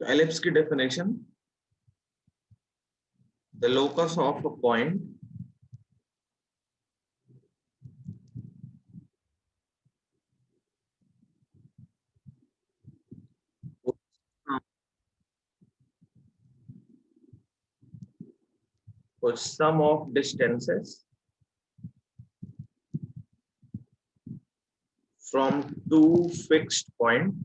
तो एलिप्स की definition, the locus of a point which sum of distances from two fixed points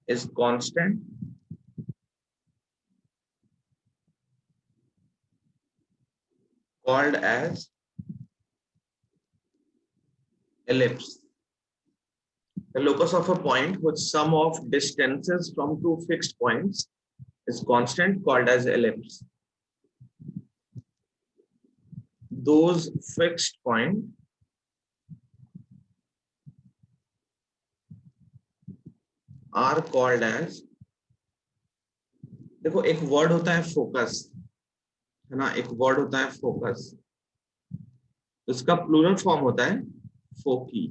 is constant called as ellipse. The locus of a point whose sum of distances from two fixed points is constant called as ellipse. Those fixed points are called as, देखो एक word होता है focus, है ना, एक word होता है focus, उसका प्लूरल फॉर्म होता है फोकी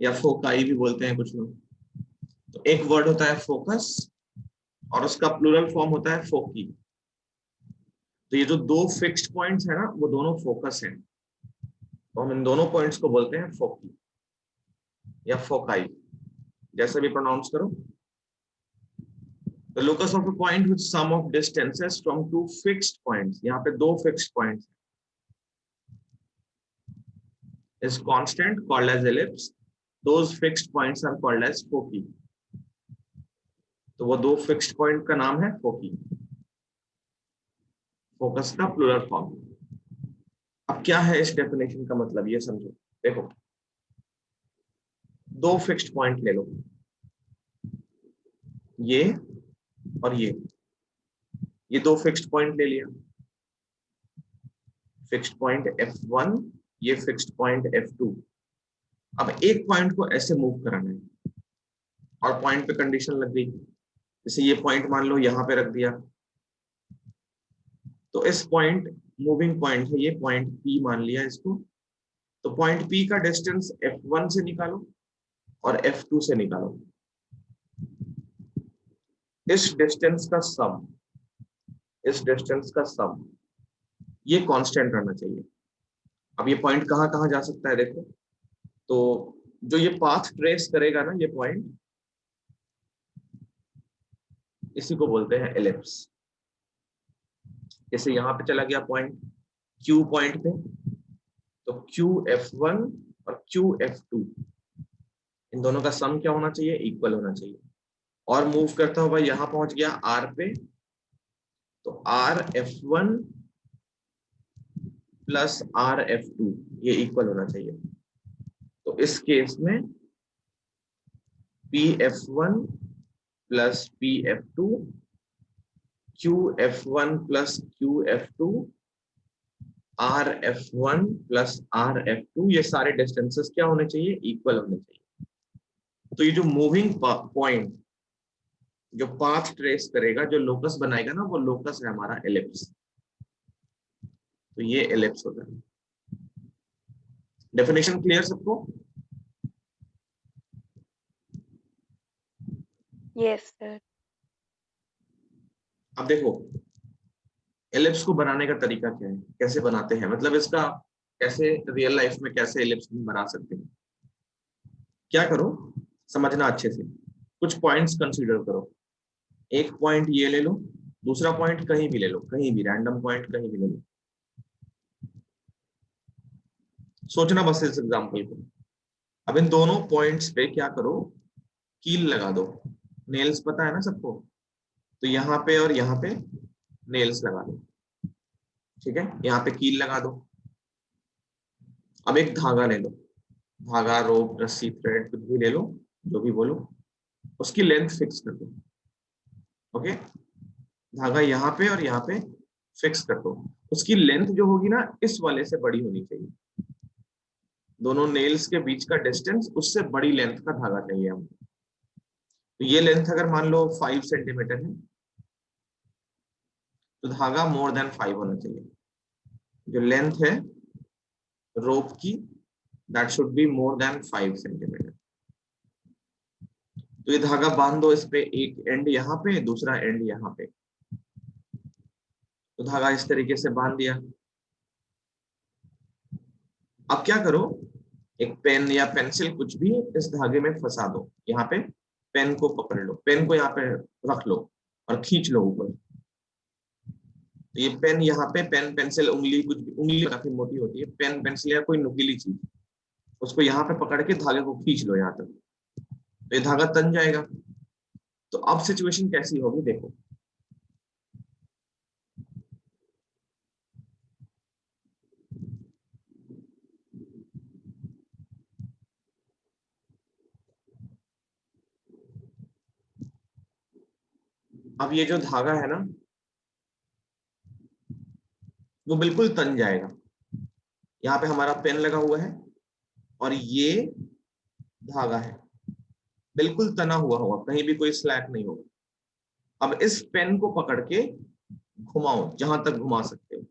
या फोकाई भी बोलते हैं कुछ लोग। तो एक वर्ड होता है फोकस और उसका प्लूरल फॉर्म होता है फोकी। तो ये जो दो फिक्स्ड पॉइंट्स है ना, वो दोनों फोकस हैं, तो हम इन दोनों पॉइंट्स को बोलते हैं फोकी या फोकाई, जैसे भी प्रोनाउंस करो। The locus of a point with sum of distances from two fixed points, यहाँ पे दो fixed points is constant called as ellipse. Those fixed points are called as foci. तो वो दो fixed point का नाम है foci, फोकस का प्लूरल फॉर्म। अब क्या है इस डेफिनेशन का मतलब, ये समझो। देखो दो फिक्स्ड पॉइंट ले लो, ये और ये दो फिक्स्ड पॉइंट ले लिया, फिक्स्ड पॉइंट F1, ये फिक्स्ड पॉइंट F2। अब एक पॉइंट को ऐसे मूव कराना है और पॉइंट पे कंडीशन लग गई, जैसे ये पॉइंट मान लो यहां पे रख दिया, तो इस पॉइंट, मूविंग पॉइंट है ये पॉइंट P मान लिया इसको, तो पॉइंट P का डिस्टेंस F1 से निकालो और F2 से निकालो। इस डिस्टेंस का सम, इस डिस्टेंस का सम ये कांस्टेंट रहना चाहिए। अब ये पॉइंट कहां कहां जा सकता है देखो, तो जो ये पाथ ट्रेस करेगा ना ये पॉइंट, इसी को बोलते हैं एलिप्स। जैसे यहां पे चला गया पॉइंट Q पॉइंट पे, तो QF1 और QF2 इन दोनों का सम क्या होना चाहिए, इक्वल होना चाहिए। और मूव करता हुआ यहां पहुंच गया R पे, तो RF1 प्लस RF2 ये इक्वल होना चाहिए। तो इस केस में PF1 plus PF2, QF1 plus QF2, RF1 plus RF2, ये सारे डिस्टेंसेस क्या होने चाहिए, इक्वल होने चाहिए। तो ये जो मूविंग पॉइंट जो पाथ ट्रेस करेगा, जो लोकस बनाएगा ना, वो लोकस है हमारा एलिप्स। तो ये एलिप्स होता है। डेफिनेशन क्लियर सबको? Yes sir. अब देखो एलिप्स को बनाने का तरीका क्या है, कैसे बनाते हैं, मतलब इसका कैसे रियल लाइफ में कैसे एलिप्स बना सकते हैं। क्या करो, समझना अच्छे से, कुछ पॉइंट्स कंसीडर करो। एक पॉइंट ये ले लो, दूसरा पॉइंट कहीं भी ले लो, कहीं भी रैंडम पॉइंट कहीं भी ले लो। सोचना बस इस एग्जांपल को। अब इन दोनों पॉइंट्स पे क्या करो, कील लगा दो। नेल्स पता है ना सबको, तो यहाँ पे और यहाँ पे नेल्स लगा दो, ठीक है, यहाँ पे कील लगा दो। अब एक धागा ले लो, धागा, रोप, रस्सी, थ्रेड, कुछ भी ले लो, जो भी बोलो, उसकी लेंथ फिक्स कर दो। ओके, धागा यहाँ पे और यहाँ पे फिक्स कर दो। उसकी लेंथ जो होगी ना, इस वाले से बड़ी होनी चाहिए। दोनों नेल्स के बीच का डिस्टेंस, उससे बड़ी लेंथ का धागा चाहिए हमको। तो ये लेंथ अगर मान लो 5 सेंटीमीटर है, तो धागा मोर देन 5 होना चाहिए। जो लेंथ है रोप की, that should be more than 5 centimetre. तो ये धागा बांध दो, इस पे एक एंड यहाँ पे, दूसरा एंड यहाँ पे। तो धागा इस तरीके से बांध दिया। अब क्या करो, एक पेन या पेंसिल कुछ भी इस धागे में फंसा दो। यहाँ पे पेन को पकड़ लो, पेन को यहाँ पे रख लो और खींच लो ऊपर। तो ये पेन यहाँ पे, पेन पेंसिल उंगली, कुछ भी उंगली काफी मोटी होती है, पेन पेंसिल या कोई नुकीली चीज, उसको यहाँ पे पकड़ के धागे को खींच लो यहाँ तक, तो ये धागा तन जाएगा। तो अब सिचुएशन कैसी होगी देखो। अब ये जो धागा है ना, वो बिल्कुल तन जाएगा। यहाँ पे हमारा पेन लगा हुआ है और ये धागा है, बिल्कुल तना हुआ होगा, कहीं भी कोई स्लैक नहीं होगा। अब इस पेन को पकड़ के घुमाओ जहां तक घुमा सकते हो।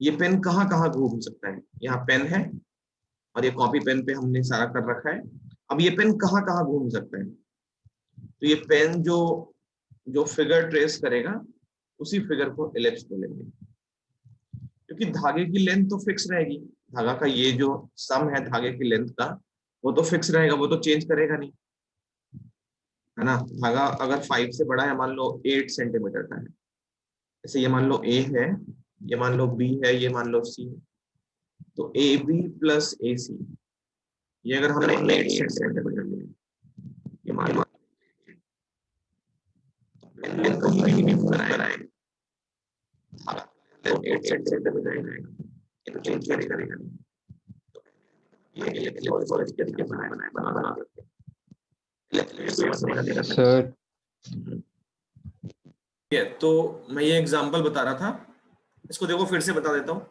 ये पेन कहाँ कहाँ घूम सकता है, यहाँ पेन है और ये कॉपी पेन पे हमने सारा कर रखा है। अब ये पेन कहाँ कहाँ घूम सकता है, तो ये पेन जो जो फिगर ट्रेस करेगा उसी फिगर को एलिप्स बोलेंगे, क्योंकि धागे की लेंथ तो फिक्स रहेगी। धागा का ये जो सम है धागे की लेंथ का, वो तो फिक्स रहेगा, वो तो चेंज करेगा नहीं, है ना। धागा अगर 5 से बड़ा है, मान लो 8 सेंटीमीटर का है, जैसे ये मान लो ए है, ये मान लो बी है, ये मान लो सी है, तो ए बी प्लस ए सी, ये अगर हमने 8 सेंटीमीटर लिया, ये मान लो धागा 8 सेंटीमीटर रहेगा, ये तो चेंज करेगा नहीं। ये इस तरीके बना सर तो मैं ये एग्जांपल बता रहा था, इसको देखो फिर से बता देता हूँ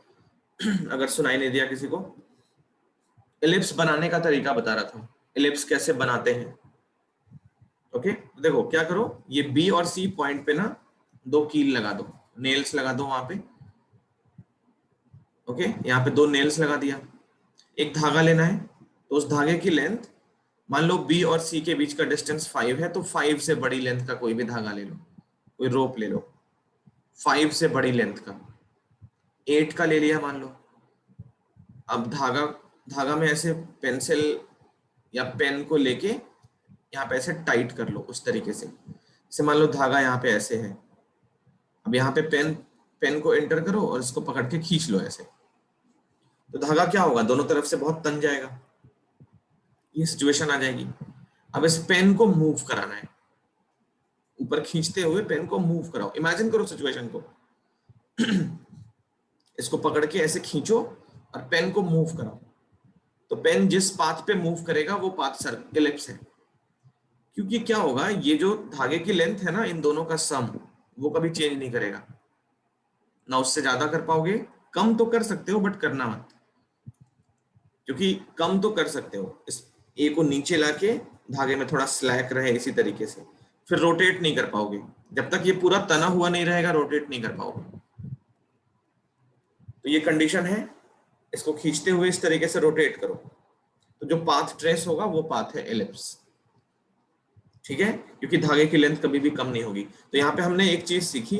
अगर सुनाई नहीं दिया किसी को। एलिप्स बनाने का तरीका बता रहा था, एलिप्स कैसे बनाते हैं। ओके, देखो क्या करो, ये बी और सी पॉइंट पे ना 2 कील लगा दो, नेल्स लगा दो वहां पे। ओके, यहाँ पे 2 नेल्स लगा दिया। एक धागा लेना है, तो उस धागे की लेंथ, मान लो बी और सी के बीच का डिस्टेंस 5 है, तो 5 से बड़ी लेंथ का कोई भी धागा ले लो, कोई रोप ले लो 5 से बड़ी लेंथ का। 8 का ले लिया मान लो। अब धागा धागा में ऐसे पेंसिल या पेन को लेके यहाँ पे ऐसे टाइट कर लो उस तरीके से। जैसे मान लो धागा यहाँ पे ऐसे है, अब यहाँ पे पेन को एंटर करो और इसको पकड़ के खींच लो ऐसे, तो धागा क्या होगा, दोनों तरफ से बहुत तन जाएगा, ये सिचुएशन आ जाएगी। अब इस पेन को मूव कराना है, ऊपर खींचते हुए पेन को मूव कराओ, इमेजिन करो सिचुएशन को इसको पकड़ के ऐसे खींचो और पेन को मूव कराओ, तो पेन जिस पाथ पे मूव करेगा वो पाथ एलिप्स है। क्योंकि क्या होगा, ये जो धागे की लेंथ है ना, इन दोनों का सम वो कभी चेंज नहीं करेगा ना, उससे ज्यादा कर पाओगे, कम तो कर सकते हो बट करना मत, क्योंकि कम तो कर सकते हो, इस ए को नीचे लाके धागे में थोड़ा स्लैक रहे इसी तरीके से, फिर रोटेट नहीं कर पाओगे, जब तक ये पूरा तना हुआ नहीं रहेगा रोटेट नहीं कर पाओगे। तो ये कंडीशन है, इसको खींचते हुए इस तरीके से रोटेट करो, तो जो पाथ ट्रेस होगा वो पाथ है एलिप्स, ठीक है, क्योंकि धागे की लेंथ कभी भी कम नहीं होगी। तो यहाँ पे हमने एक चीज सीखी,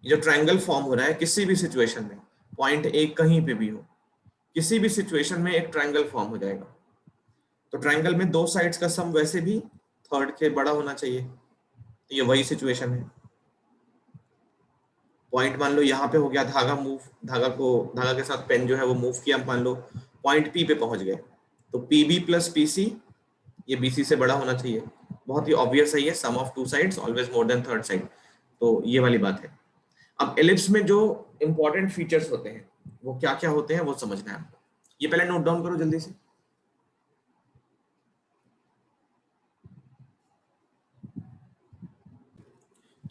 जो ट्रायंगल फॉर्म हो रहा है किसी भी सिचुएशन में, पॉइंट ए कहीं पे भी हो, किसी भी सिचुएशन में एक ट्रायंगल फॉर्म हो जाएगा। तो ट्रायंगल में 2 साइड्स का सम वैसे भी थर्ड के बड़ा होना चाहिए, तो ये वही सिचुएशन है। पॉइंट मान लो यहाँ पे हो गया, धागा के साथ पेन जो है वो मूव किया, मान लो पॉइंट पी पे पहुंच गए, तो P B plus P C, ये बी सी से बड़ा होना चाहिए। बहुत ही ऑब्वियस है ये, sum of 2 sides always more than third side, तो ये वाली बात है। अब एलिप्स में जो इंपॉर्टेंट फीचर्स होते हैं वो क्या क्या होते हैं वो समझना है आपको, ये पहले नोट डाउन करो जल्दी से।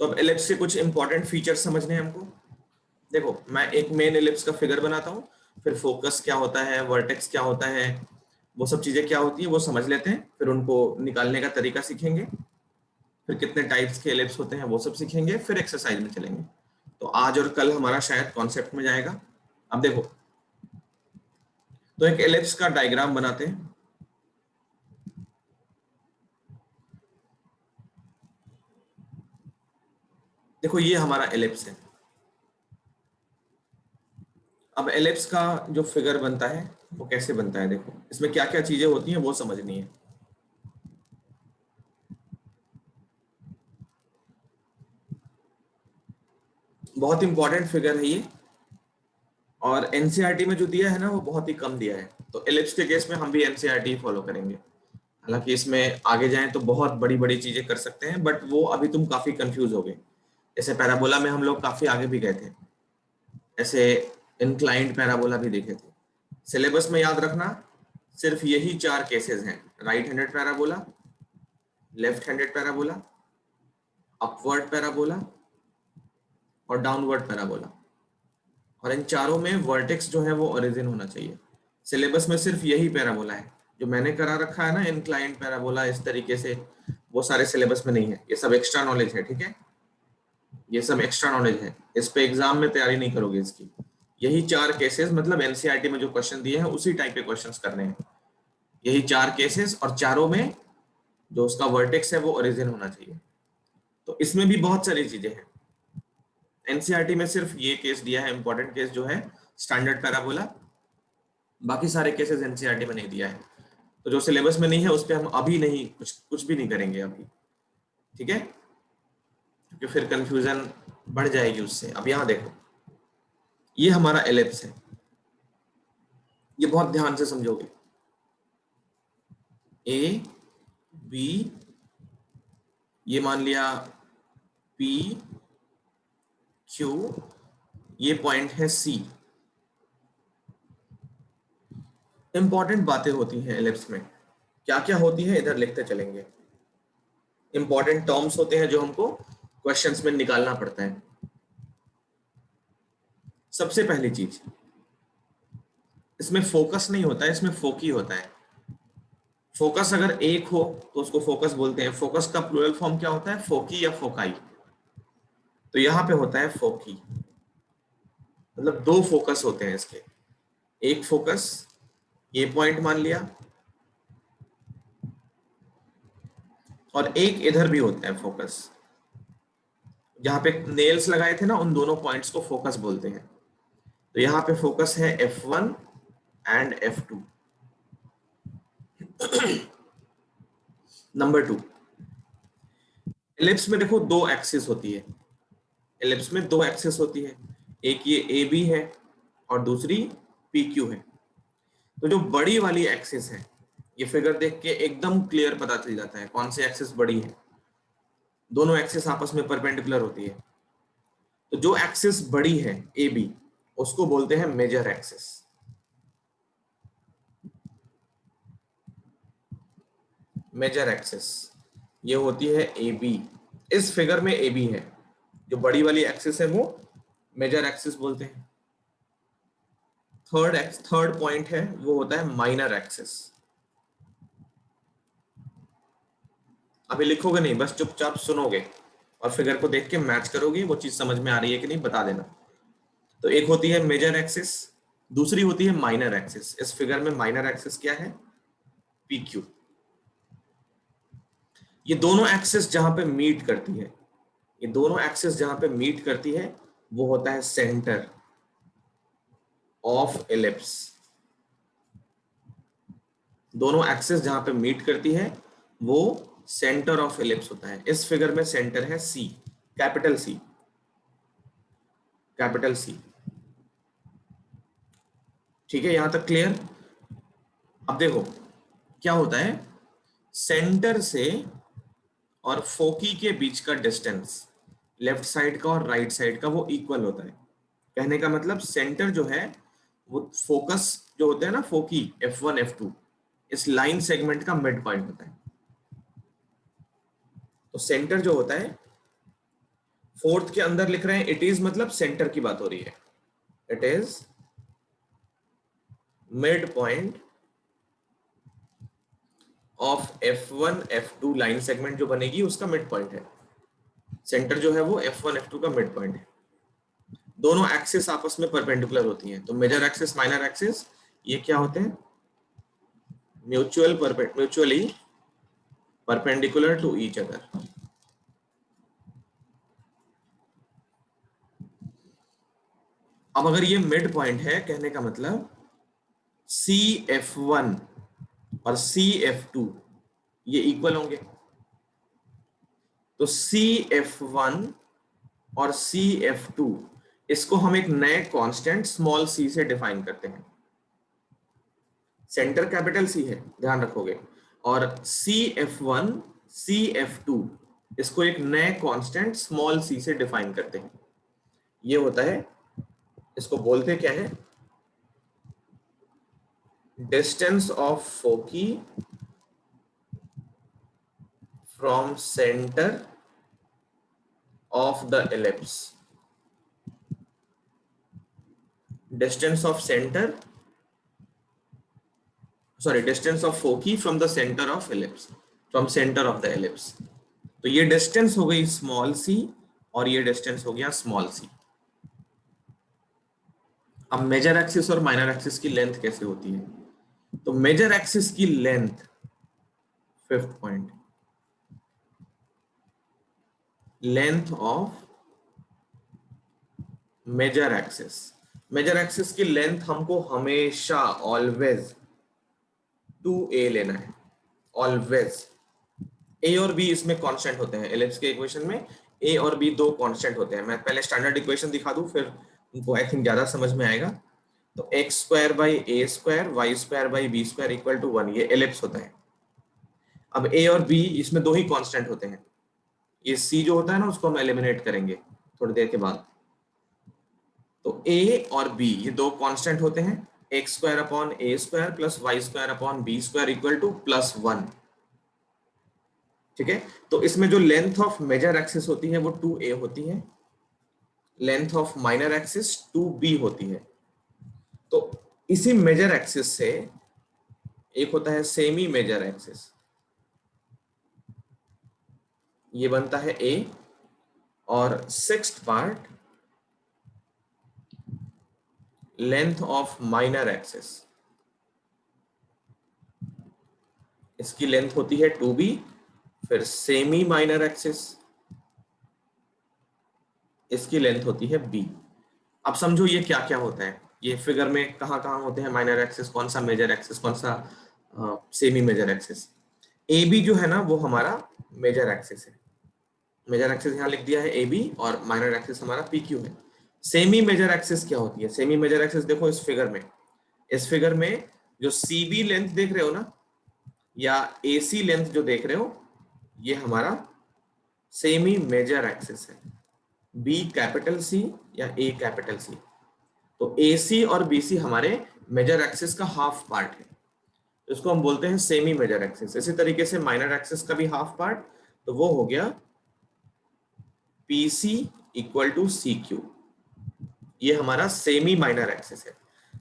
तो अब एलिप्स के कुछ इंपॉर्टेंट फीचर्स समझने हैं हमको। देखो मैं एक मेन एलिप्स का फिगर बनाता हूँ, फिर फोकस क्या होता है, वर्टेक्स क्या होता है, वो सब चीजें क्या होती है वो समझ लेते हैं, फिर उनको निकालने का तरीका सीखेंगे, फिर कितने टाइप्स के एलिप्स होते हैं वो सब सीखेंगे, फिर एक्सरसाइज में चलेंगे। तो आज और कल हमारा शायद कॉन्सेप्ट में जाएगा। अब देखो तो एक एलिप्स का डायग्राम बनाते हैं। देखो ये हमारा एलिप्स है। अब एलिप्स का जो फिगर बनता है वो कैसे बनता है, देखो इसमें क्या क्या चीजें होती हैं वो समझनी है। बहुत इंपॉर्टेंट फिगर है ये, और एनसीईआरटी में जो दिया है ना वो बहुत ही कम दिया है। तो एलिप्स के केस में हम भी एनसीईआरटी फॉलो करेंगे। हालांकि इसमें आगे जाएं तो बहुत बड़ी बड़ी चीजें कर सकते हैं, बट वो अभी तुम काफी कंफ्यूज हो गए। जैसे पैराबोला में हम लोग काफी आगे भी गए थे, ऐसे इंक्लाइंड पैराबोला भी देखे थे। सिलेबस में याद रखना सिर्फ यही चार केसेस हैं, right handed parabola, left handed parabola, upward parabola और डाउनवर्ड पैराबोला। और इन चारों में वर्टेक्स जो है वो ओरिजिन होना चाहिए। सिलेबस में सिर्फ यही पैराबोला है जो मैंने करा रखा है ना, इंक्लाइंड पैराबोला इस तरीके से, वो सारे सिलेबस में नहीं है। ये सब एक्स्ट्रा नॉलेज है, ठीक है, ये सब एक्स्ट्रा नॉलेज है, इस पे एग्जाम में तैयारी नहीं करोगे इसकी। यही चार केसेस, मतलब एनसीईआरटी में जो क्वेश्चन दिए हैं उसी टाइप के क्वेश्चंस करने हैं। यही चार केसेस, और चारों में जो उसका वर्टेक्स है वो ओरिजिन होना चाहिए। तो इसमें भी बहुत सारी चीजें हैं। एनसीईआरटी में सिर्फ ये केस दिया है, इंपॉर्टेंट केस जो है स्टैंडर्ड पैराबोला, बाकी सारे केसेस एनसीईआरटी में नहीं दिया है। तो जो सिलेबस में नहीं है उस पर हम अभी नहीं कुछ भी नहीं करेंगे अभी, ठीक है, क्योंकि फिर कंफ्यूजन बढ़ जाएगी उससे। अब यहाँ देखो, ये हमारा एलिप्स है, ये बहुत ध्यान से समझोगे। ए बी, ये मान लिया पी क्यू, ये पॉइंट है सी। इंपॉर्टेंट बातें होती हैं एलिप्स में, क्या क्या होती है इधर लिखते चलेंगे। इंपॉर्टेंट टर्म्स होते हैं जो हमको क्वेश्चंस में निकालना पड़ता है। सबसे पहली चीज, इसमें फोकस नहीं होता है, इसमें फोकी होता है। फोकस अगर एक हो तो उसको फोकस बोलते हैं। फोकस का प्लूरल फॉर्म क्या होता है, फोकी या फोकाई। तो यहां पे होता है फोकी, मतलब दो फोकस होते हैं इसके। एक फोकस ये पॉइंट मान लिया, और एक इधर भी होता है फोकस। जहां पे नेल्स लगाए थे ना, उन दोनों पॉइंट्स को फोकस बोलते हैं। तो यहाँ पे फोकस है F1 and F2। Number 2, ellipse में देखो दो एक्सिस होती है। एलिप्स में दो एक्सिस होती है, एक ये ए बी है और दूसरी पी क्यू है। तो जो बड़ी वाली एक्सिस है, ये फिगर देख के एकदम क्लियर पता चल जाता है कौन सी एक्सिस बड़ी है। दोनों एक्सिस आपस में परपेंडिकुलर होती है। तो जो एक्सिस बड़ी है ए बी, उसको बोलते हैं मेजर एक्सिस। मेजर एक्सिस ये होती है ए बी। इस फिगर में ए बी है, जो बड़ी वाली एक्सिस है वो मेजर एक्सिस बोलते हैं। थर्ड पॉइंट है वो होता है माइनर एक्सिस। अभी लिखोगे नहीं, बस चुपचाप सुनोगे और फिगर को देख के मैच करोगे, वो चीज समझ में आ रही है कि नहीं बता देना। तो एक होती है मेजर एक्सिस, दूसरी होती है माइनर एक्सिस। इस फिगर में माइनर एक्सिस क्या है, पी क्यू। ये दोनों एक्सिस जहां पे मीट करती है, ये दोनों एक्सिस जहां पे मीट करती है वो होता है सेंटर ऑफ एलिप्स। दोनों एक्सिस जहां पे मीट करती है वो सेंटर ऑफ एलिप्स होता है। इस फिगर में सेंटर है सी, कैपिटल सी, कैपिटल सी। ठीक है, यहां तक क्लियर। अब देखो क्या होता है, सेंटर से और फोकी के बीच का डिस्टेंस, लेफ्ट साइड का और राइट साइड का, वो इक्वल होता है। कहने का मतलब सेंटर जो है वो फोकस जो होता है ना, फोकी F1 F2, इस लाइन सेगमेंट का मिड पॉइंट होता है। तो सेंटर जो होता है, फोर्थ के अंदर लिख रहे हैं इट इज, मतलब सेंटर की बात हो रही है। It is mid point of F1 F2, line segment जो बनेगी उसका मिड पॉइंट है। सेंटर जो है वो F1 F2 का मिड पॉइंट है। दोनों एक्सिस आपस में परपेंडिकुलर होती हैं, तो मेजर एक्सिस माइनर एक्सिस ये क्या होते हैं? Mutually perpendicular to each other. अब अगर ये मिड पॉइंट है, कहने का मतलब CF1 और CF2 ये इक्वल होंगे, तो CF1 और CF2 इसको हम एक नए कांस्टेंट स्मॉल c से डिफाइन करते हैं। सेंटर कैपिटल C है, ध्यान रखोगे, और CF1 CF2 इसको एक नए कांस्टेंट स्मॉल c से डिफाइन करते हैं। ये होता है, इसको बोलते क्या है? Distance of foci from centre of the ellipse. Distance of centre, sorry, distance of foci from the centre of ellipse, from centre of the ellipse. तो ये डिस्टेंस हो गई स्मॉल सी और ये डिस्टेंस हो गया स्मॉल सी। अब major axis और माइनर एक्सिस की लेंथ कैसे होती है? तो मेजर एक्सिस की length, fifth point, length of major axis. Major axis की लेंथ हमको हमेशा ऑलवेज 2a लेना है, ऑलवेज। ए और बी इसमें कांस्टेंट होते हैं, एलिप्स के इक्वेशन में ए और बी दो कांस्टेंट होते हैं। मैं पहले स्टैंडर्ड इक्वेशन दिखा दूं, फिर उनको आई थिंक ज्यादा समझ में आएगा। तो x square by a square y square by b square equal to 1, ये एलिप्स होता है। अब ए और बी इसमें दो ही कांस्टेंट होते हैं, ये सी जो होता है ना उसको हम एलिमिनेट करेंगे थोड़ी देर के बाद। तो ए और बी ये दो कांस्टेंट होते हैं, x square upon a square plus y square upon b square equal to +1। ठीक है, तो इसमें जो लेंथ ऑफ मेजर एक्सिस होती है वो 2a होती है, length of minor axis 2b होती है। तो इसी मेजर एक्सिस से एक होता है सेमी मेजर एक्सिस, ये बनता है a, और sixth part length of minor axis, इसकी लेंथ होती है 2b, फिर सेमी माइनर एक्सिस, इसकी लेंथ होती है b। अब समझो ये क्या क्या होता है, ये फिगर में कहां कहां होते हैं माइनर एक्सिस, कौन सा मेजर एक्सिस, कौन सा semi major axis. A B जो है ना वो हमारा मेजर एक्सिस है, मेजर एक्सिस यहाँ लिख दिया है ए बी, और माइनर एक्सिस हमारा पी क्यू है। सेमी मेजर एक्सिस क्या होती है? सेमी मेजर एक्सिस देखो इस फिगर में, इस फिगर में जो सी बी लेंथ देख रहे हो ना, या ए सी लेंथ जो देख रहे हो, ये हमारा सेमी मेजर एक्सिस है, बी कैपिटल सी या ए कैपिटल सी। तो ए सी और बी सी हमारे मेजर एक्सिस का हाफ पार्ट है, इसको हम बोलते हैं सेमी मेजर एक्सिस। इसी तरीके से माइनर एक्सिस का भी हाफ पार्ट, तो वो हो गया P C equal to C Q, ये हमारा सेमी माइनर एक्सिस है।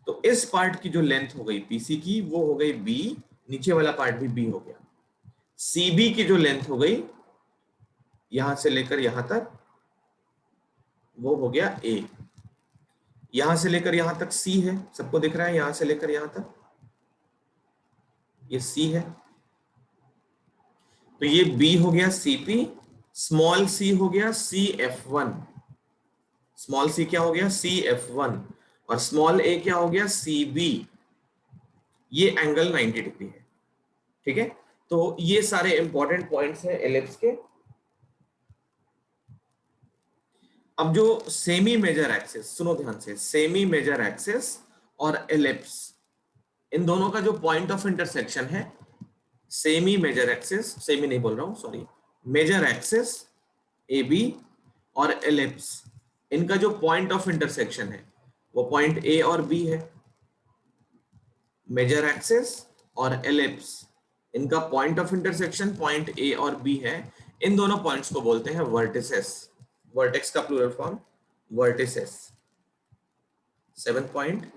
तो इस पार्ट की जो लेंथ हो गई पीसी की वो हो गई बी, नीचे वाला पार्ट भी बी हो गया। सीबी की जो लेंथ हो गई यहां से लेकर यहां तक, वो हो गया ए। यहां से लेकर यहां तक सी है, सबको दिख रहा है, यहां से लेकर यहां तक ये सी है, तो ये बी हो गया सीपी, स्मॉल सी हो गया C F one, small C क्या हो गया सी एफ वन, और स्मॉल ए क्या हो गया सी बी। ये एंगल 90 डिग्री है। ठीक है, तो ये सारे इंपॉर्टेंट पॉइंट्स हैं एलिप्स के। अब जो सेमी मेजर एक्सिस, सुनो ध्यान से, सेमी मेजर एक्सिस और एलिप्स, इन दोनों का जो पॉइंट ऑफ इंटरसेक्शन है, सेमी मेजर एक्सिस, सेमी नहीं बोल रहा हूं sorry, major axis A B और एलिप्स, इनका जो पॉइंट ऑफ इंटरसेक्शन है वो पॉइंट ए और बी है। मेजर एक्सिस और एलिप्स, इनका point of intersection point A और बी है। इन दोनों पॉइंट्स को बोलते हैं वर्टिसेस, वर्टेक्स का plural form vertices. Seventh point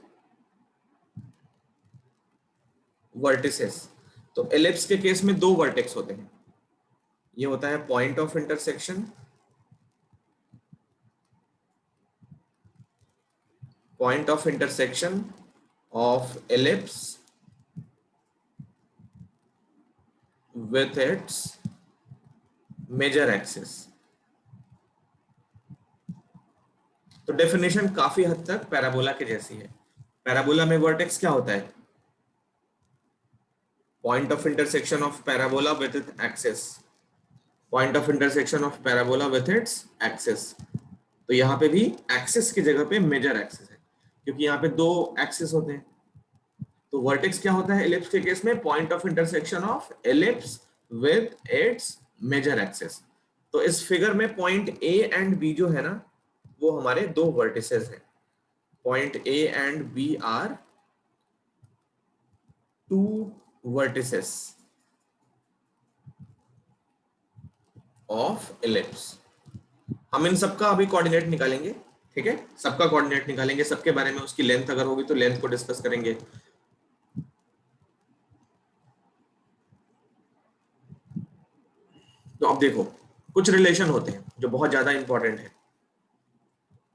vertices. तो एलिप्स के केस में दो वर्टेक्स होते हैं, ये होता है point of intersection, point of intersection of ellipse with its major axis। तो डेफिनेशन काफी हद तक पैराबोला के जैसी है। पैराबोला में वर्टेक्स क्या होता है? Point of intersection of parabola with its axis. Point of intersection of parabola with its axis. तो यहाँ पे भी एक्सिस की जगह पे मेजर एक्सिस है, क्योंकि यहाँ पे दो एक्सिस होते हैं। तो वर्टेक्स क्या होता है एलिप्स के केस में? Point of intersection of ellipse with its major axis. तो इस फिगर में पॉइंट ए एंड बी जो है ना, वो हमारे दो वर्टिसेस हैं। Point A and B are two vertices of ellipse. हम इन सबका अभी कोऑर्डिनेट निकालेंगे, ठीक है? सबका कोऑर्डिनेट निकालेंगे, सबके बारे में, उसकी लेंथ अगर होगी तो लेंथ को डिस्कस करेंगे। तो अब देखो, कुछ रिलेशन होते हैं जो बहुत ज्यादा इंपॉर्टेंट है।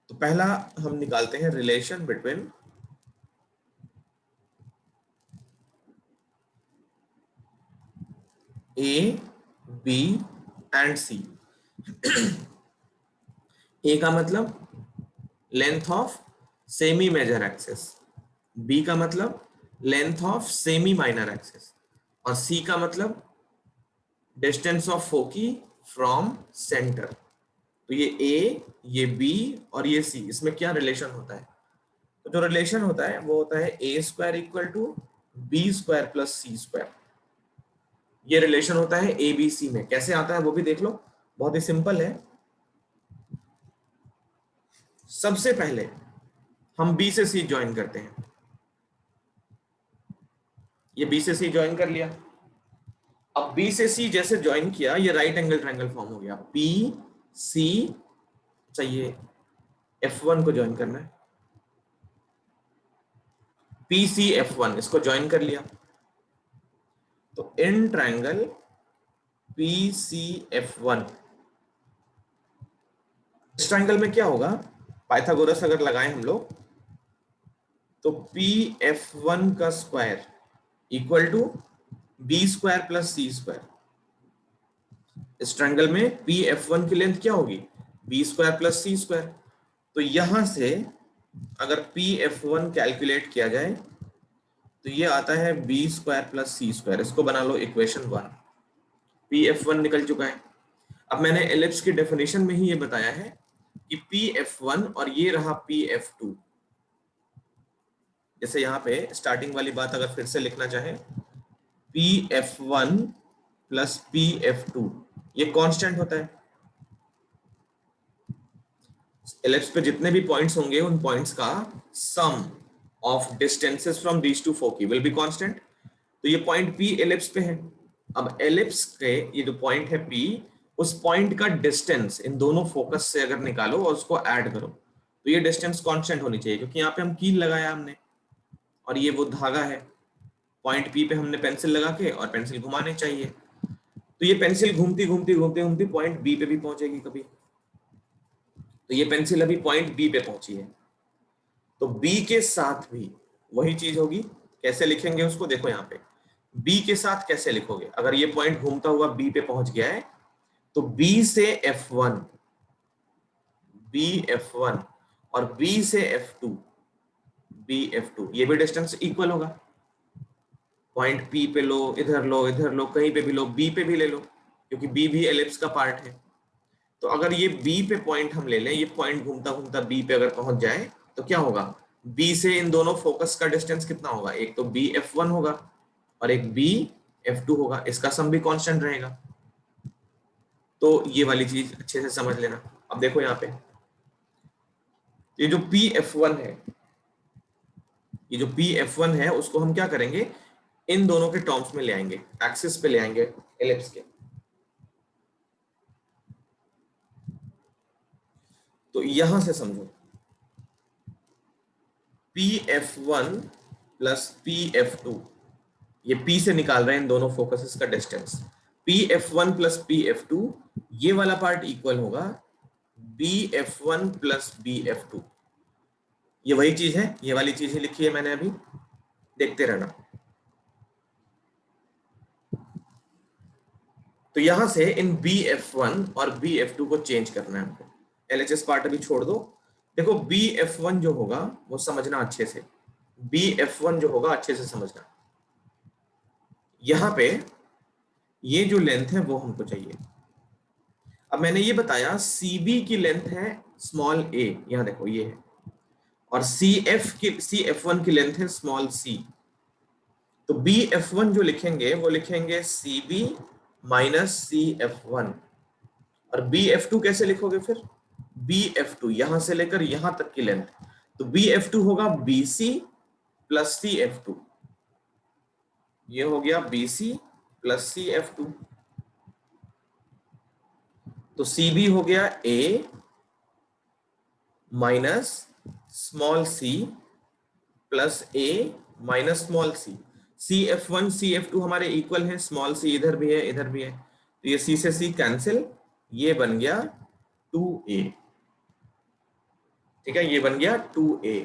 तो पहला हम निकालते हैं relation between A, B and C. A का मतलब length of semi major axis, B का मतलब length of semi minor axis, और सी का मतलब distance of foci from centre. तो ये ए, ये बी और ये सी, इसमें क्या रिलेशन होता है? तो जो रिलेशन होता है वो होता है A square equal to B square plus C square. ये रिलेशन होता है ए बी सी में। कैसे आता है वो भी देख लो, बहुत ही सिंपल है। सबसे पहले हम बी से सी ज्वाइन करते हैं। ये बी से सी ज्वाइन कर लिया। अब बी से सी जैसे ज्वाइन किया, ये राइट एंगल ट्रायंगल फॉर्म हो गया। पी सी चाहिए, F1 को ज्वाइन करना है, पी सी F1 इसको ज्वाइन कर लिया। तो in triangle P C F1, इस ट्रायंगल में क्या होगा? पाइथागोरस अगर लगाएं हम लोग, तो पी F1 का square equal to B square plus C square. इस ट्रायंगल में पी F1 की लेंथ क्या होगी? B square plus C square. तो यहां से अगर पी F1 कैलकुलेट किया जाए तो ये आता है B square plus C square. इसको बना लो इक्वेशन 1। पी F1 निकल चुका है। अब मैंने एलिप्स की डेफिनेशन में ही ये बताया है कि पी F1 और ये रहा पी F2। जैसे यहाँ पे स्टार्टिंग वाली बात अगर फिर से लिखना चाहे, P F1 plus P F2 ये कांस्टेंट होता है। एलिप्स पे जितने भी पॉइंट्स होंगे उन पॉइंट्स का sum of distances from these two foci will be constant. तो ये पॉइंट P एलिप्स पे है। अब एलिप्स के ये जो पॉइंट है P, उस पॉइंट का डिस्टेंस इन दोनों फोकस से अगर निकालो और उसको ऐड करो तो ये डिस्टेंस कांस्टेंट होनी चाहिए, क्योंकि यहाँ पे हम कील लगाया हमने और ये वो धागा है। पॉइंट P पे हमने पेंसिल लगा के और पेंसिल घुमानी चाहिए। तो ये पेंसिल घूमती घूमती घूमती घूमती पॉइंट B पे भी पहुंचेगी कभी। तो ये पेंसिल अभी पॉइंट B पे पहुंची है, तो B के साथ भी वही चीज होगी। कैसे लिखेंगे उसको? देखो यहाँ पे B के साथ कैसे लिखोगे? अगर ये पॉइंट घूमता हुआ B पे पहुंच गया है तो B से F1, B F1 और B से F2, B F2 ये भी डिस्टेंस इक्वल होगा। पॉइंट P पे लो, इधर लो, इधर लो, कहीं पे भी लो, B पे भी ले लो, क्योंकि B भी एलिप्स का पार्ट है। तो अगर ये B पे पॉइंट हम ले लें, ये पॉइंट घूमता घूमता B पे अगर पहुंच जाए तो क्या होगा? B से इन दोनों फोकस का डिस्टेंस कितना होगा? एक तो B F1 होगा और एक B F2 होगा। इसका सम भी कांस्टेंट रहेगा। तो ये वाली चीज अच्छे से समझ लेना। अब देखो यहाँ पे ये जो P F1 है, ये जो P F1 है उसको हम क्या करेंगे? इन दोनों के टर्म्स में ले आएंगे, एक्सिस पे ले आएंगे एलिप्स के। तो यहां से समझो, PF1 प्लस PF2, ये P से निकाल रहे हैं इन दोनों फोकसेस का डिस्टेंस। PF1 प्लस PF2 ये वाला पार्ट इक्वल होगा BF1 प्लस BF2। ये वही चीज है, ये वाली चीज ही लिखी है मैंने अभी। देखते रहना। तो यहां से इन BF1 और BF2 को चेंज करना है हमको। LHS पार्ट अभी छोड़ दो। देखो BF1 जो होगा वो समझना अच्छे से, BF1 जो होगा अच्छे से समझना। यहां पे ये जो लेंथ है वो हमको चाहिए। अब मैंने ये बताया CB की लेंथ है स्मॉल a, यहां देखो ये है, और CF1 की लेंथ है स्मॉल c। तो BF1 जो लिखेंगे वो लिखेंगे CB माइनस CF1। और BF2 कैसे लिखोगे फिर? BF2 यहां से लेकर यहां तक की लेंथ, तो BF2 होगा BC प्लस CF2। ये हो गया BC प्लस CF2। तो CB हो गया A minus small c plus A minus small c। CF1 CF2 हमारे इक्वल है, स्मॉल c इधर भी है इधर भी है, तो ये c से c कैंसिल, ये बन गया 2A। ठीक है, ये बन गया 2A।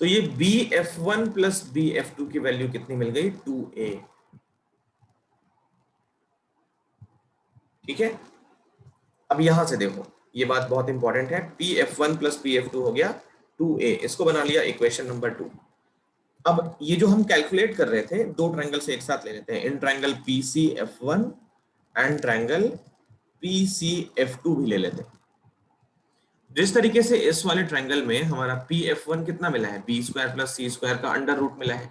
तो ये BF1 प्लस BF2 की वैल्यू कितनी मिल गई? 2A। ठीक है, अब यहां से देखो ये बात बहुत इंपॉर्टेंट है, PF1 प्लस PF2 हो गया 2A, इसको बना लिया इक्वेशन नंबर 2। अब ये जो हम कैलकुलेट कर रहे थे, दो ट्रायंगल से एक साथ ले लेते हैं, in triangle PCF1 and triangle PCF2 भी ले लेते हैं। जिस तरीके से इस वाले ट्रायंगल में हमारा PF1 कितना मिला है? B square plus C square का अंडर रूट मिला है,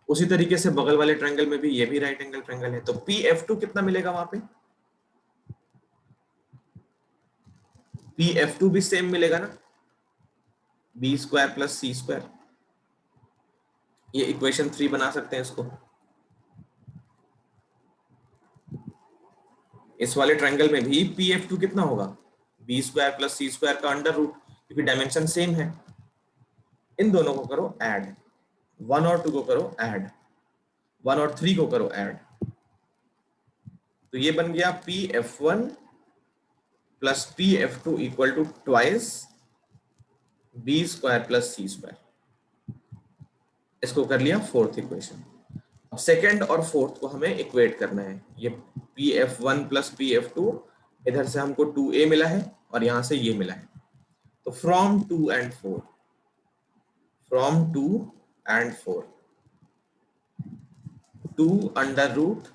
उसी तरीके से बगल वाले ट्रायंगल में भी ये भी राइट एंगल ट्रायंगल है, तो PF2 कितना मिलेगा वहां पे? PF2 भी सेम मिलेगा ना, B square plus C square. ये इक्वेशन 3 बना सकते हैं इसको। इस वाले ट्रायंगल में भी PF2 कितना होगा? B square plus C square का अंडर रूट, क्योंकि डायमेंशन सेम है। इन दोनों को करो ऐड, 1 और 2 को करो ऐड, 1 और 3 को करो ऐड, तो ये बन गया PF1 plus PF2 equal to twice B square plus C square. इसको कर लिया फोर्थ इक्वेशन। अब सेकंड और फोर्थ को हमें इक्वेट करना है। ये PF1 प्लस PF2, इधर से हमको 2A मिला है और यहां से ये मिला है, तो from 2 and 4, from 2 and 4, 2 under root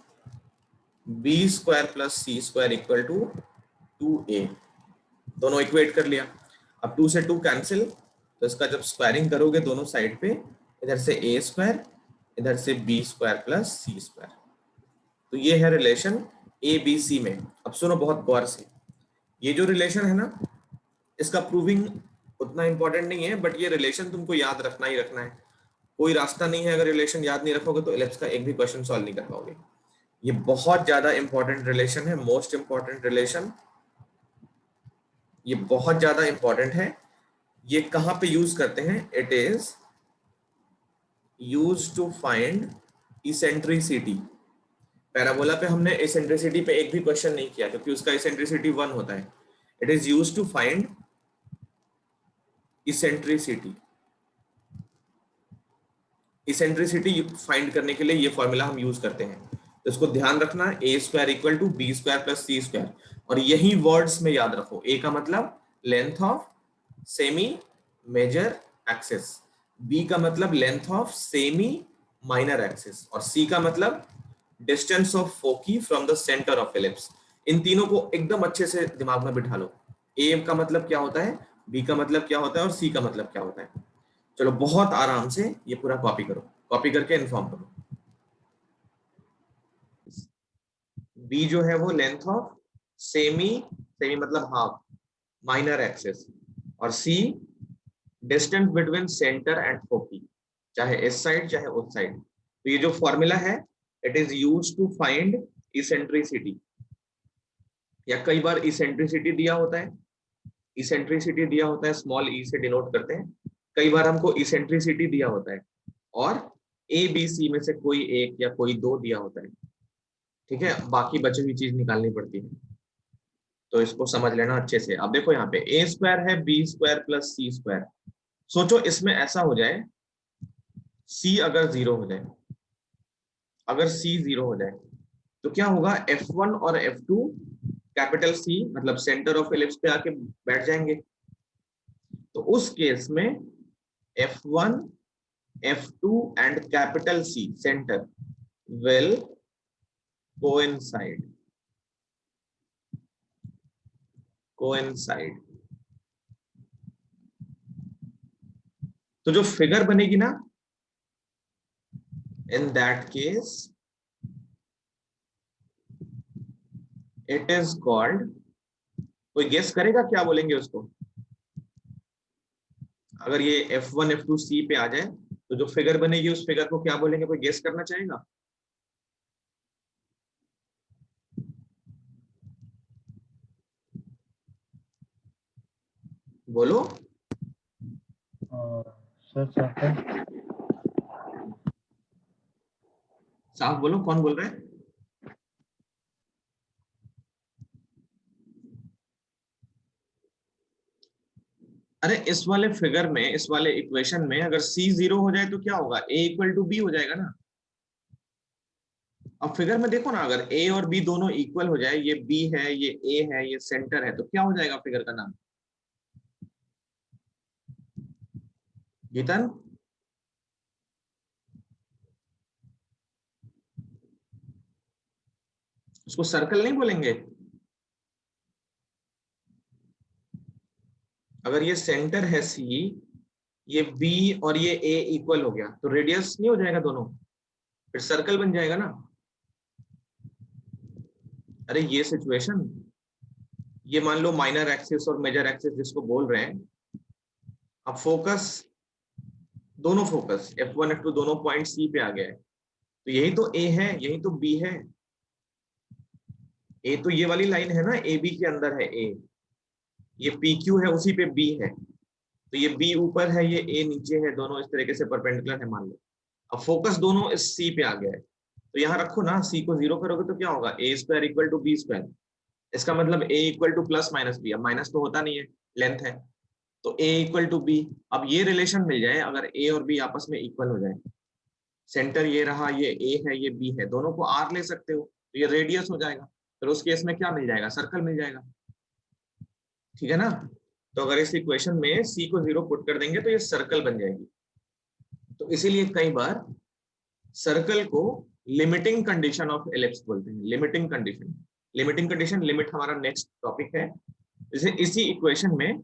B square plus C square equal to 2A, दोनों इक्वेट कर लिया। अब 2 से 2 कैंसिल, तो इसका जब स्क्वायरिंग करोगे दोनों साइड पे, इधर से A स्क्वायर इधर से B square plus C square, तो ये है रिलेशन ABC में। अब सुनो बहुत गौर से, ये जो रिलेशन है ना, इसका प्रूविंग उतना इंपॉर्टेंट नहीं है, बट ये रिलेशन तुमको याद रखना ही रखना है। कोई रास्ता नहीं है, अगर रिलेशन याद नहीं रखोगे तो एलिप्स का एक भी क्वेश्चन सॉल्व नहीं कर पाओगे। ये बहुत ज्यादा इंपॉर्टेंट रिलेशन है, मोस्ट इंपॉर्टेंट रिलेशन, ये बहुत ज्यादा इंपॉर्टेंट है। ये कहां पे यूज करते हैं? It is use to find eccentricity. Parabola पे हमने इसेंट्रिसिटी पे एक भी क्वेश्चन नहीं किया, क्योंकि उसका इसेंट्रिसिटी 1 होता है। It is use to find eccentricity. Eccentricity find करने के लिए ये फॉर्मूला हम यूज करते हैं, तो इसको ध्यान रखना, A square equal to B square plus C square, और यही वर्ड्स में याद रखो। ए का मतलब length of semi major axis, B का मतलब length of semi minor axis, और सी का मतलब distance of foci from the centre of ellipse. इन तीनों को एकदम अच्छे से दिमाग में बिठा लो। ए का मतलब क्या होता है, बी का मतलब क्या होता है, और सी का मतलब क्या होता है। चलो बहुत आराम से ये पूरा कॉपी करो, कॉपी करके इन्फॉर्म करो। बी जो है वो लेंथ ऑफ सेमी, सेमी मतलब हाफ, माइनर एक्सिस, और सी डिस्टेंस बिटवीन सेंटर एंड फोकी, चाहे इस साइड चाहे उस साइड। तो ये जो फॉर्मूला है, it is used to find eccentricity, या कई बार इसेंट्रिसिटी दिया होता है, इसेंट्रिसिटी दिया होता है स्मॉल ई से डिनोट करते हैं, कई बार हमको इसेंट्रिसिटी दिया होता है और ए बी सी में से कोई एक या कोई दो दिया होता है। ठीक है, बाकी बची हुई चीज निकालनी पड़ती है। तो इसको समझ लेना अच्छे से। अब देखो यहाँ पे ए स्क्वायर है B square plus C square. सोचो इसमें ऐसा हो जाए, सी अगर जीरो हो जाए, अगर सी जीरो हो जाए तो क्या होगा, F1 और F2 कैपिटल सी मतलब सेंटर ऑफ एलिप्स पे आके बैठ जाएंगे। तो उस केस में F1, F2 and capital C centre will coincide, coincide. तो जो फिगर बनेगी ना, in that case it is called, कोई गेस करेगा क्या बोलेंगे उसको? अगर ये F1 F2 सी पे आ जाए तो जो फिगर बनेगी उस फिगर को क्या बोलेंगे? कोई गेस करना चाहेगा? बोलो। Sir circle. साफ बोलो, कौन बोल रहा है? अरे इस वाले फिगर में, इस वाले इक्वेशन में अगर सी जीरो हो जाए तो क्या होगा? ए इक्वल टू बी हो जाएगा ना। अब फिगर में देखो ना, अगर ए और बी दोनों इक्वल हो जाए, ये बी है, ये ए है, ये सेंटर है, तो क्या हो जाएगा फिगर का नाम? गीतन, उसको सर्कल नहीं बोलेंगे? अगर ये सेंटर है सी, ये बी और ये ए इक्वल हो गया तो रेडियस नहीं हो जाएगा दोनों, फिर सर्कल बन जाएगा ना। अरे ये सिचुएशन, ये मान लो माइनर एक्सिस और मेजर एक्सिस जिसको बोल रहे हैं। अब फोकस, दोनों फोकस F1 F2 दोनों पॉइंट सी पे आ गया है, तो यही तो ए है, यही तो बी है। ए तो ये वाली लाइन है ना, ए बी के अंदर है ए, ये पी क्यू है उसी पे बी है, तो ये बी ऊपर है, ये ए नीचे है, दोनों इस तरीके से परपेंडिकुलर है मान लो। अब फोकस दोनों इस सी पे आ गया है, तो यहाँ रखो ना, सी को जीरो करोगे तो क्या होगा? A square equal to B square. इसका मतलब A equal to plus minus B, अब माइनस तो होता नहीं है, लेंथ है, तो ए इक्वल टू बी। अब ये रिलेशन मिल जाए, अगर ए और बी आपस में इक्वल हो जाए, सेंटर ये रहा, ये ए है, ये बी है, दोनों को आर ले सकते हो, तो ये रेडियस हो जाएगा। फिर उस केस में क्या मिल जाएगा? सर्कल मिल जाएगा। ठीक है ना? तो अगर इस इक्वेशन में सी को जीरो पुट कर देंगे तो ये सर्कल बन जाएगी। तो इसीलिए कई बार सर्कल को लिमिटिंग कंडीशन ऑफ एलिप्स बोलते हैं। Limiting condition, limiting condition, limit हमारा नेक्स्ट टॉपिक है। जैसे इसी इक्वेशन में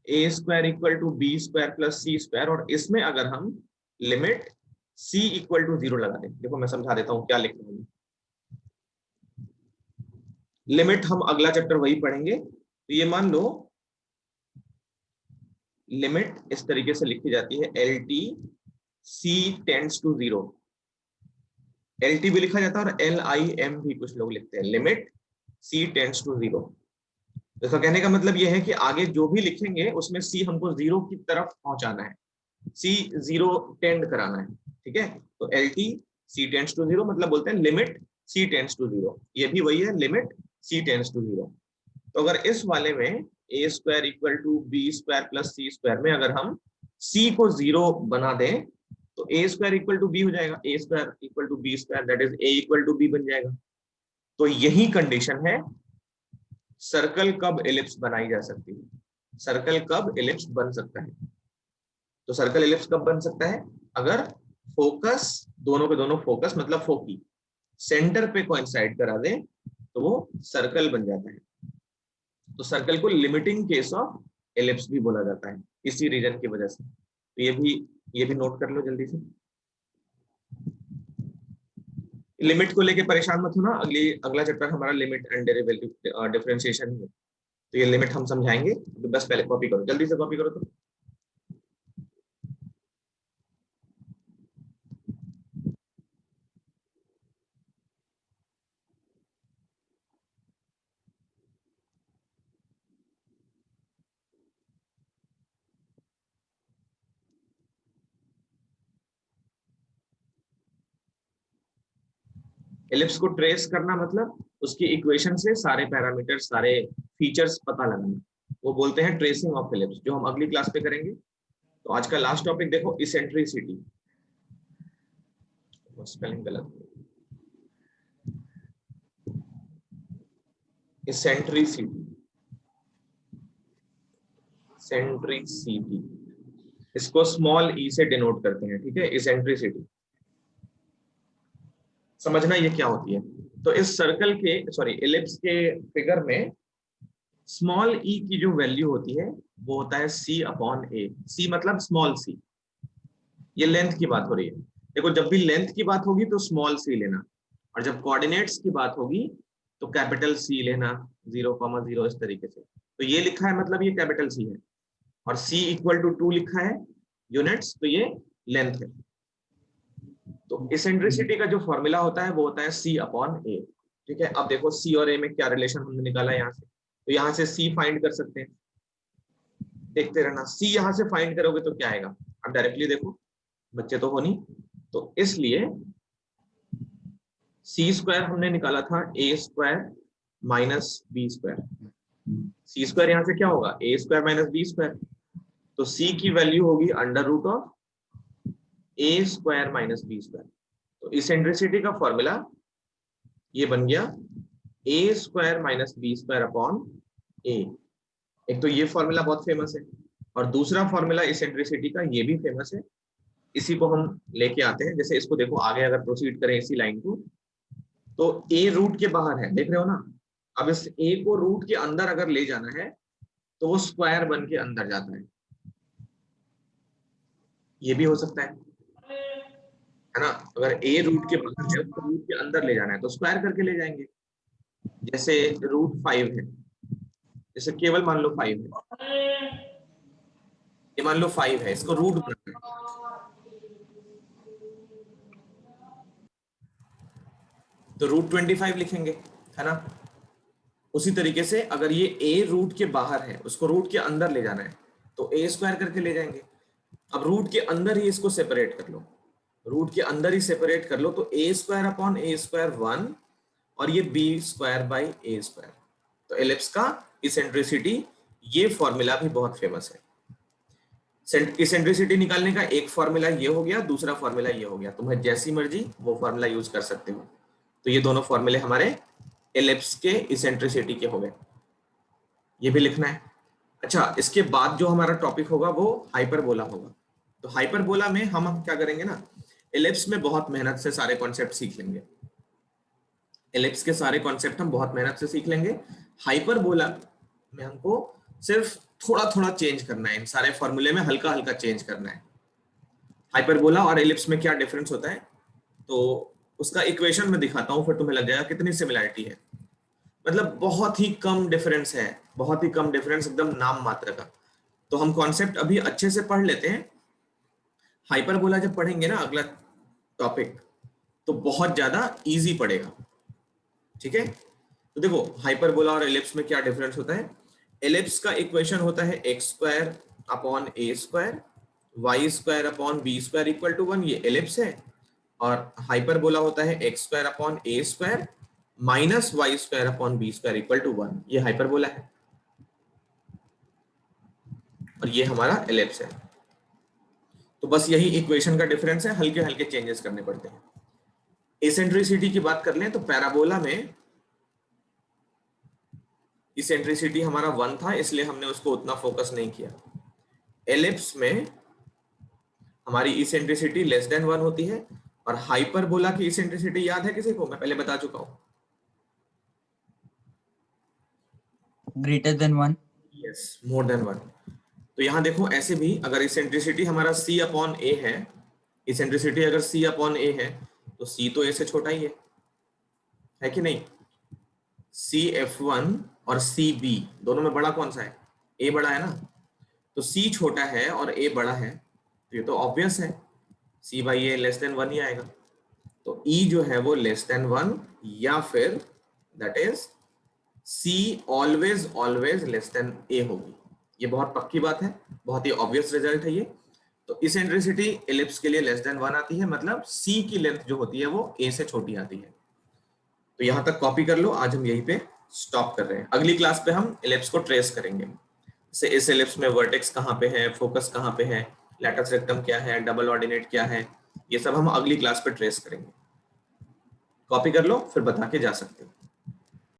A square equal to B square plus C square, और इसमें अगर हम limit C equal to zero लगा दें, देखो मैं समझा देता हूं क्या लिखना है। लिमिट हम अगला चैप्टर वही पढ़ेंगे, तो ये मान लो लिमिट इस तरीके से लिखी जाती है, L T C tends to zero. L T भी लिखा जाता है और एल आई एम भी कुछ लोग लिखते हैं, limit C tends to zero. इसका कहने का मतलब यह है कि आगे जो भी लिखेंगे उसमें सी हमको जीरो की तरफ पहुंचाना है, सी जीरो टेंड कराना है। ठीक है? तो L T C tends to zero मतलब बोलते हैं limit C tends to zero, ये भी वही है, limit C tends to zero. तो अगर इस वाले में A square equal to B square plus C square में अगर हम सी को जीरो बना दें तो ए स्क्वायर इक्वल टू बी हो जाएगा, A square equal to B square that is A equal to B बन जाएगा। तो यही कंडीशन है, सर्कल कब एलिप्स बनाई जा सकती है, सर्कल कब एलिप्स बन सकता है। तो सर्कल एलिप्स कब बन सकता है? अगर फोकस, दोनों के दोनों फोकस मतलब फोकी सेंटर पे कोइंसाइड करा दें तो वो सर्कल बन जाता है। तो सर्कल को लिमिटिंग केस ऑफ एलिप्स भी बोला जाता है, इसी रीजन की वजह से। तो ये भी नोट कर लो जल्दी से। लिमिट को लेके परेशान मत होना, अगला चैप्टर हमारा लिमिट एंड डेरिवेटिव डिफरेंशिएशन है, तो ये लिमिट हम समझाएंगे। तो बस पहले कॉपी करो, जल्दी से कॉपी करो तो। एलिप्स को ट्रेस करना मतलब उसकी इक्वेशन से सारे पैरामीटर, सारे फीचर्स पता लगाना, वो बोलते हैं ट्रेसिंग ऑफ एलिप्स, जो हम अगली क्लास पे करेंगे। तो आज का लास्ट टॉपिक देखो, इसेंट्रिसिटी। स्पेलिंग गलत, इसेंट्रिसिटी, सेंट्रिसिटी, इसको स्मॉल ई से डिनोट करते हैं, ठीक है, इसेंट्रिसिटी। समझना ये क्या होती है। तो इस सर्कल के, सॉरी, एलिप्स के फिगर में स्मॉल ई की जो वैल्यू होती है वो होता है सी अपॉन ए। सी मतलब स्मॉल सी, ये लेंथ की बात हो रही है। देखो, जब भी लेंथ की बात होगी तो स्मॉल सी लेना, और जब कोऑर्डिनेट्स की बात होगी तो कैपिटल सी लेना, 0,0 इस तरीके से। तो ये लिखा है मतलब ये कैपिटल सी है, और c इक्वल टू 2 लिखा है यूनिट्स, तो ये लेंथ है। तो इसेंट्रिसिटी का जो फॉर्मूला होता है वो होता है c अपॉन ए, ठीक है। अब देखो c और a में क्या रिलेशन हमने निकाला यहाँ से, तो यहाँ से c फाइंड कर सकते हैं, देखते रहना। c यहाँ से फाइंड करोगे तो क्या आएगा, अब डायरेक्टली देखो, बच्चे तो हो नहीं, तो इसलिए सी स्क्वायर हमने निकाला था A square minus B square. C square यहाँ से क्या होगा, A square minus B square, तो सी की वैल्यू होगी under root of A square minus B square. तो इसेंट्रिसिटी का फॉर्मूला ये बन गया A square minus B square upon A. एक तो ये फॉर्मूला बहुत फेमस है, और दूसरा फॉर्मूला इसेंट्रिसिटी का ये भी फेमस है। इसी को हम लेके आते हैं, जैसे इसको देखो, आगे अगर प्रोसीड करें इसी लाइन को, तो ए रूट के बाहर है, देख रहे हो ना। अब इस ए को रूट के अंदर अगर ले जाना है तो वो स्क्वायर बन के अंदर जाता है, ये भी हो सकता है ना। अगर ए रूट के बाहर है तो रूट के अंदर ले जाना है तो स्क्वायर करके ले जाएंगे। जैसे √5 है, जैसे केवल मान लो 5 है, ये मान लो 5 है, इसको रूट बनाना है तो √25 लिखेंगे, है ना। उसी तरीके से अगर ये ए रूट के बाहर है, उसको रूट के अंदर ले जाना है तो ए स्क्वायर करके ले जाएंगे। अब रूट के अंदर ही इसको सेपरेट कर लो, रूट के अंदर ही सेपरेट कर लो, तो ए स्क्वायर अपॉन ए स्क्वायर 1, और ये b square by a square. तो एलिप्स का इसेंट्रिसिटी, ये फॉर्मूला भी बहुत फेमस है। इसेंट्रिसिटी निकालने का एक फॉर्मूला ये हो गया, दूसरा फॉर्मूला ये हो गया, तुम्हें जैसी मर्जी वो फॉर्मूला यूज कर सकते हो। तो ये दोनों फॉर्मूले हमारे एलिप्स के इसेंट्रिसिटी के हो गए, ये भी लिखना है। अच्छा, इसके बाद जो हमारा टॉपिक होगा वो हाइपरबोला होगा। तो हाइपरबोला में हम क्या करेंगे ना, एलिप्स में बहुत मेहनत से सारे कॉन्सेप्ट सीख लेंगे, एलिप्स के सारे कॉन्सेप्ट हम बहुत मेहनत से सीख लेंगे। हाइपरबोला में हमको सिर्फ थोड़ा थोड़ा चेंज करना है, इन सारे फॉर्मूले में हल्का हल्का चेंज करना है। हाइपरबोला और एलिप्स में क्या डिफरेंस होता है, तो उसका इक्वेशन में दिखाता हूँ, फिर तुम्हें लग जाएगा कितनी सिमिलरिटी है। मतलब बहुत ही कम डिफरेंस है, बहुत ही कम डिफरेंस, एकदम नाम मात्र का। तो हम कॉन्सेप्ट अभी अच्छे से पढ़ लेते हैं, हाइपरबोला जब पढ़ेंगे ना अगला टॉपिक, तो बहुत ज्यादा इजी पड़ेगा, ठीक है। तो देखो, हाइपरबोला और एलिप्स में क्या डिफरेंस होता है। एलिप्स का इक्वेशन होता है x square upon a square, y square upon b square equal to 1, ये एलिप्स है। और हाइपरबोला होता है x square upon a square minus y square upon b square equal to 1, ये हाइपरबोला है, और ये हमारा एलिप्स है। तो बस यही इक्वेशन का डिफरेंस है, हल्के हल्के चेंजेस करने पड़ते हैं। एसेंट्रिसिटी की बात कर लें तो पैराबोला में इसेंट्रिसिटी हमारा 1 था, इसलिए हमने उसको उतना फोकस नहीं किया। एलिप्स में हमारी इसेंट्रिसिटी लेस देन 1 होती है, और हाइपरबोला की इसेंट्रिसिटी याद है किसी को, मैं पहले बता चुका हूं, greater than 1। Yes, more than 1। तो यहां देखो, ऐसे भी अगर इसेंट्रिसिटी हमारा c अपॉन ए है, इसेंट्रिसिटी अगर c अपॉन ए है तो c तो a से छोटा ही है कि नहीं। CF1 और CB दोनों में बड़ा कौन सा है, a बड़ा है ना। तो c छोटा है और a बड़ा है, तो ये तो ऑब्वियस है, c by A less than 1 ही आएगा। तो e जो है वो लेस देन 1, या फिर that is c always always less than a होगी। ये बहुत पक्की बात है, बहुत ही ऑब्वियस रिजल्ट है ये। तो इसेंट्रिसिटी एलिप्स के लिए लेस देन 1 आती है, मतलब c की लेंथ जो होती है वो a से छोटी आती है। तो यहाँ तक कॉपी कर लो, आज हम यहीं पे स्टॉप कर रहे हैं। अगली क्लास पे हम इलिप्स को ट्रेस करेंगे, जैसे इस इलिप्स में वर्टेक्स कहाँ पे है, फोकस कहाँ पे है, लैटिस रेक्टम क्या है, डबल ऑर्डिनेट क्या है, ये सब हम अगली क्लास पे ट्रेस करेंगे। कॉपी कर लो, फिर बता के जा सकते हो।